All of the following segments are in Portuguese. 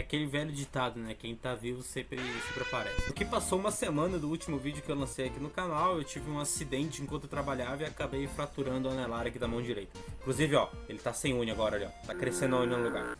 aquele velho ditado, né? Quem tá vivo sempre aparece. Porque passou uma semana do último vídeo que eu lancei aqui no canal, eu tive um acidente enquanto eu trabalhava e acabei fraturando a anelar aqui da mão direita. Inclusive, ó, ele tá sem unha agora, olha, ó. Tá crescendo a unha no lugar.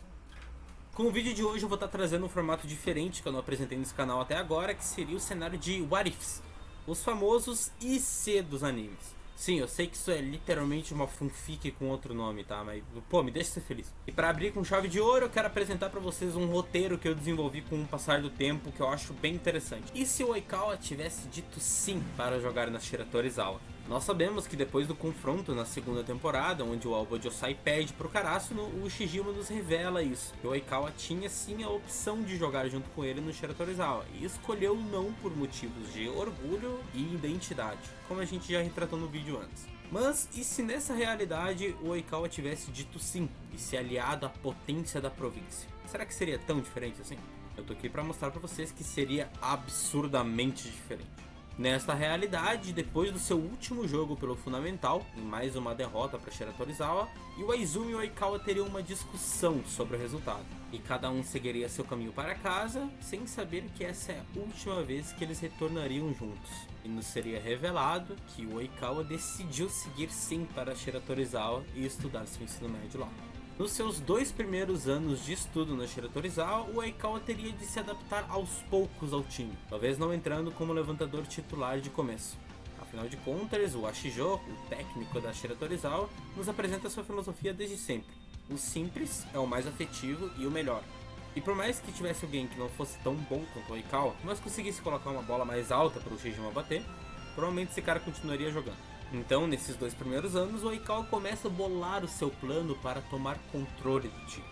Com o vídeo de hoje eu vou estar trazendo um formato diferente que eu não apresentei nesse canal até agora, que seria o cenário de What Ifs, os famosos IC dos animes. Sim, eu sei que isso é literalmente uma fanfic com outro nome, tá? Mas, pô, me deixa ser feliz. E pra abrir com chave de ouro, eu quero apresentar pra vocês um roteiro que eu desenvolvi com o passar do tempo, que eu acho bem interessante. E se o Oikawa tivesse dito sim para jogar na Shira Torizawa? Nós sabemos que depois do confronto na segunda temporada, onde o Aoba Josai perde pro Karasuno, o Ushijima nos revela isso. Que o Oikawa tinha sim a opção de jogar junto com ele no Shira Torizawa, e escolheu não por motivos de orgulho e identidade, como a gente já retratou no vídeo antes. Mas e se nessa realidade o Oikawa tivesse dito sim e se aliado à potência da província? Será que seria tão diferente assim? Eu tô aqui pra mostrar pra vocês que seria absurdamente diferente. Nesta realidade, depois do seu último jogo pelo Fundamental, em mais uma derrota para Shira Torizawa, o Izumi e o Oikawa teriam uma discussão sobre o resultado, e cada um seguiria seu caminho para casa, sem saber que essa é a última vez que eles retornariam juntos. E nos seria revelado que o Oikawa decidiu seguir sim para Shira Torizawa e estudar seu ensino médio lá. Nos seus 2 primeiros anos de estudo na Shira Torizawa, o Oikawa teria de se adaptar aos poucos ao time, talvez não entrando como levantador titular de começo. Afinal de contas, o Ashijo, o técnico da Shira Torizawa, nos apresenta sua filosofia desde sempre. O simples é o mais afetivo e o melhor. E por mais que tivesse alguém que não fosse tão bom quanto o Oikawa, mas conseguisse colocar uma bola mais alta para o Ushijima bater, provavelmente esse cara continuaria jogando. Então, nesses 2 primeiros anos, o Oikawa começa a bolar o seu plano para tomar controle do time.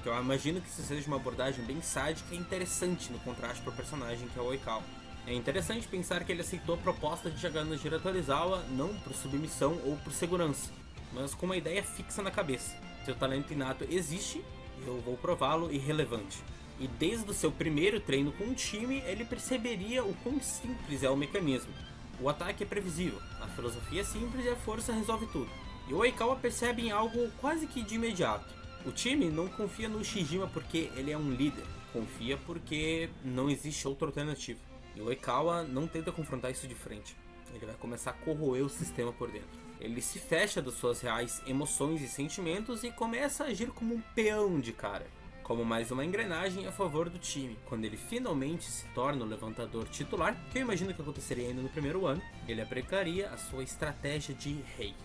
Que eu imagino que isso seja uma abordagem bem sádica e interessante no contraste para o personagem que é o Oikawa. É interessante pensar que ele aceitou a proposta de jogar no Shira Torizawa não por submissão ou por segurança, mas com uma ideia fixa na cabeça. Seu talento inato existe, e eu vou prová-lo irrelevante. E desde o seu primeiro treino com o time, ele perceberia o quão simples é o mecanismo. O ataque é previsível, a filosofia é simples e a força resolve tudo. E o Oikawa percebe em algo quase que de imediato. O time não confia no Ushijima porque ele é um líder, confia porque não existe outra alternativa. E o Oikawa não tenta confrontar isso de frente, ele vai começar a corroer o sistema por dentro. Ele se fecha das suas reais emoções e sentimentos e começa a agir como um peão de cara, como mais uma engrenagem a favor do time. Quando ele finalmente se torna o levantador titular, que eu imagino que aconteceria ainda no primeiro ano, ele aplicaria a sua estratégia de rei.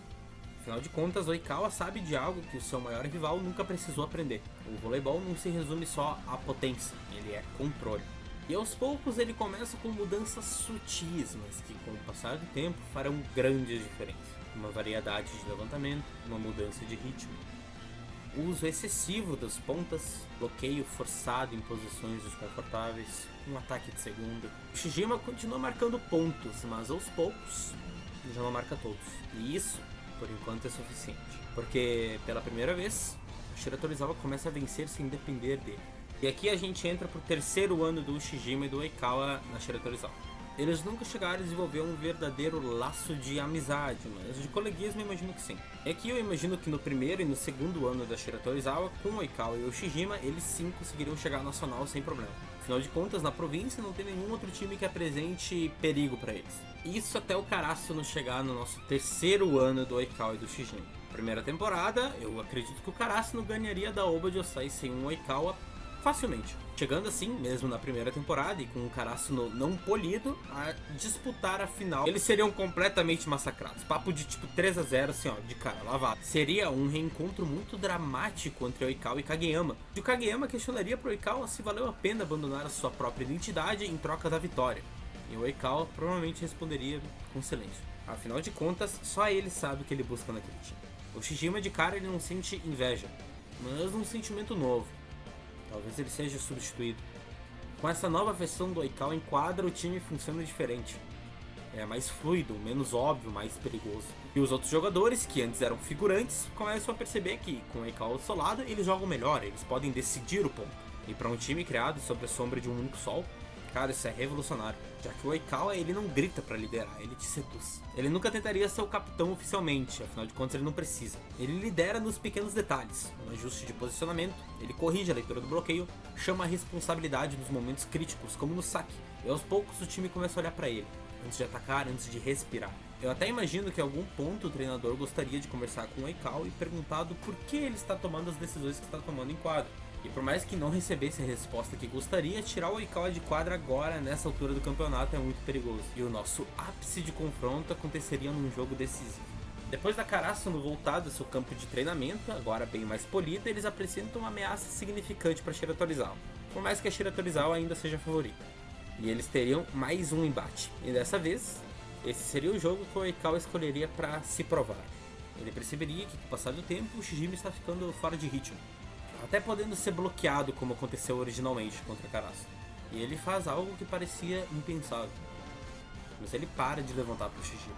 Afinal de contas, Oikawa sabe de algo que o seu maior rival nunca precisou aprender. O voleibol não se resume só à potência, ele é controle. E aos poucos ele começa com mudanças sutis, mas que com o passar do tempo farão grandes diferenças. Uma variedade de levantamento, uma mudança de ritmo, uso excessivo das pontas, bloqueio forçado em posições desconfortáveis, um ataque de segunda. O Ushijima continua marcando pontos, mas aos poucos já não marca todos. E isso, por enquanto, é suficiente. Porque, pela primeira vez, a Shira Torizawa começa a vencer sem depender dele. E aqui a gente entra pro 3º ano do Ushijima e do Oikawa na Shira Torizawa. Eles nunca chegaram a desenvolver um verdadeiro laço de amizade, mas de coleguismo eu imagino que sim. E aqui eu imagino que no primeiro e no 2º ano da Shira Torizawa, com o Oikawa e o Ushijima, eles sim conseguiriam chegar ao nacional sem problema. Afinal de contas, na província não tem nenhum outro time que apresente perigo para eles. Isso até o Karasuno chegar no nosso 3º ano do Oikawa e do Ushijima. Primeira temporada, eu acredito que o Karasuno ganharia da Aoba Josai sem um Oikawa facilmente, chegando assim, mesmo na primeira temporada e com o Karasuno não polido, a disputar a final. Eles seriam completamente massacrados, papo de tipo 3-0 assim ó, de cara lavado. Seria um reencontro muito dramático entre Oikawa e Kageyama, e o Kageyama questionaria pro Oikawa se valeu a pena abandonar a sua própria identidade em troca da vitória, e o Oikawa provavelmente responderia com silêncio. Afinal de contas, só ele sabe o que ele busca naquele time. O Ushijima de cara ele não sente inveja, mas um sentimento novo. Talvez ele seja substituído. Com essa nova versão do Oikawa em quadra, o time funciona diferente. É mais fluido, menos óbvio, mais perigoso. E os outros jogadores, que antes eram figurantes, começam a perceber que, com o Oikawa ao seu lado, eles jogam melhor, eles podem decidir o ponto. E para um time criado sob a sombra de um único sol, Cara, isso é revolucionário, já que o Oikawa, ele não grita pra liderar, ele te seduz. Ele nunca tentaria ser o capitão oficialmente, afinal de contas ele não precisa. Ele lidera nos pequenos detalhes, no ajuste de posicionamento, ele corrige a leitura do bloqueio, chama a responsabilidade nos momentos críticos, como no saque, e aos poucos o time começa a olhar pra ele, antes de atacar, antes de respirar. Eu até imagino que em algum ponto o treinador gostaria de conversar com o Oikawa e perguntado por que ele está tomando as decisões que está tomando em quadro. E por mais que não recebesse a resposta que gostaria, tirar o Oikawa de quadra agora, nessa altura do campeonato, é muito perigoso. E o nosso ápice de confronto aconteceria num jogo decisivo. Depois da Karasu sendo voltado ao seu campo de treinamento, agora bem mais polida, eles apresentam uma ameaça significante para Shira Torizawa, por mais que a Shira Torizawa ainda seja a favorita. E eles teriam mais um embate, e dessa vez, esse seria o jogo que o Oikawa escolheria para se provar. Ele perceberia que com o passar do tempo, o Shijima está ficando fora de ritmo, até podendo ser bloqueado como aconteceu originalmente contra Karasu. E ele faz algo que parecia impensável, mas ele para de levantar para o Shijima.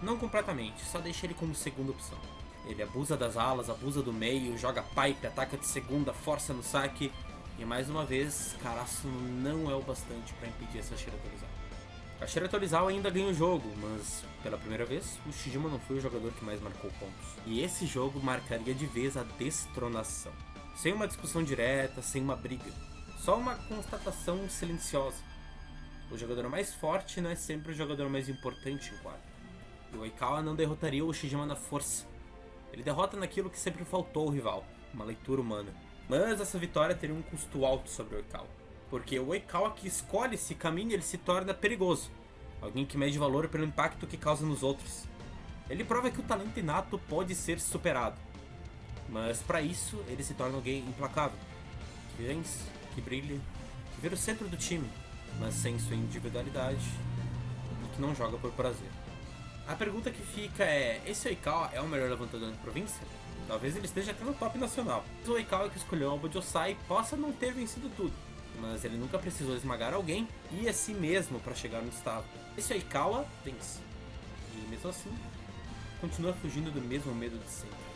Não completamente, só deixa ele como segunda opção. Ele abusa das alas, abusa do meio, joga pipe, ataca de segunda, força no saque, e mais uma vez, Karasu não é o bastante para impedir essa Shira Torizawa. A Shira Torizawa ainda ganha o jogo, mas pela primeira vez, o Shijima não foi o jogador que mais marcou pontos. E esse jogo marcaria de vez a destronação. Sem uma discussão direta, sem uma briga. Só uma constatação silenciosa. O jogador mais forte não é sempre o jogador mais importante em quadra. E o Oikawa não derrotaria o Shijima na força. Ele derrota naquilo que sempre faltou ao rival, uma leitura humana. Mas essa vitória teria um custo alto sobre o Oikawa. Porque o Oikawa que escolhe esse caminho, ele se torna perigoso. Alguém que mede valor pelo impacto que causa nos outros. Ele prova que o talento inato pode ser superado. Mas para isso, ele se torna alguém implacável, que vence, que brilha, que vira o centro do time, mas sem sua individualidade e que não joga por prazer. A pergunta que fica é, esse Oikawa é o melhor levantador da província? Talvez ele esteja até no top nacional. O Oikawa que escolheu o Alba Josai possa não ter vencido tudo, mas ele nunca precisou esmagar alguém e a si mesmo para chegar onde estava. Esse Oikawa vence, e mesmo assim, continua fugindo do mesmo medo de sempre.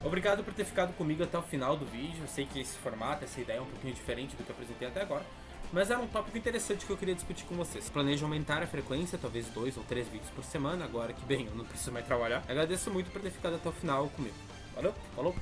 Obrigado por ter ficado comigo até o final do vídeo. Eu sei que esse formato, essa ideia é um pouquinho diferente do que eu apresentei até agora, mas era um tópico interessante que eu queria discutir com vocês. Planejo aumentar a frequência, talvez 2 ou 3 vídeos por semana, agora que, bem, eu não preciso mais trabalhar. Agradeço muito por ter ficado até o final comigo. Valeu, falou!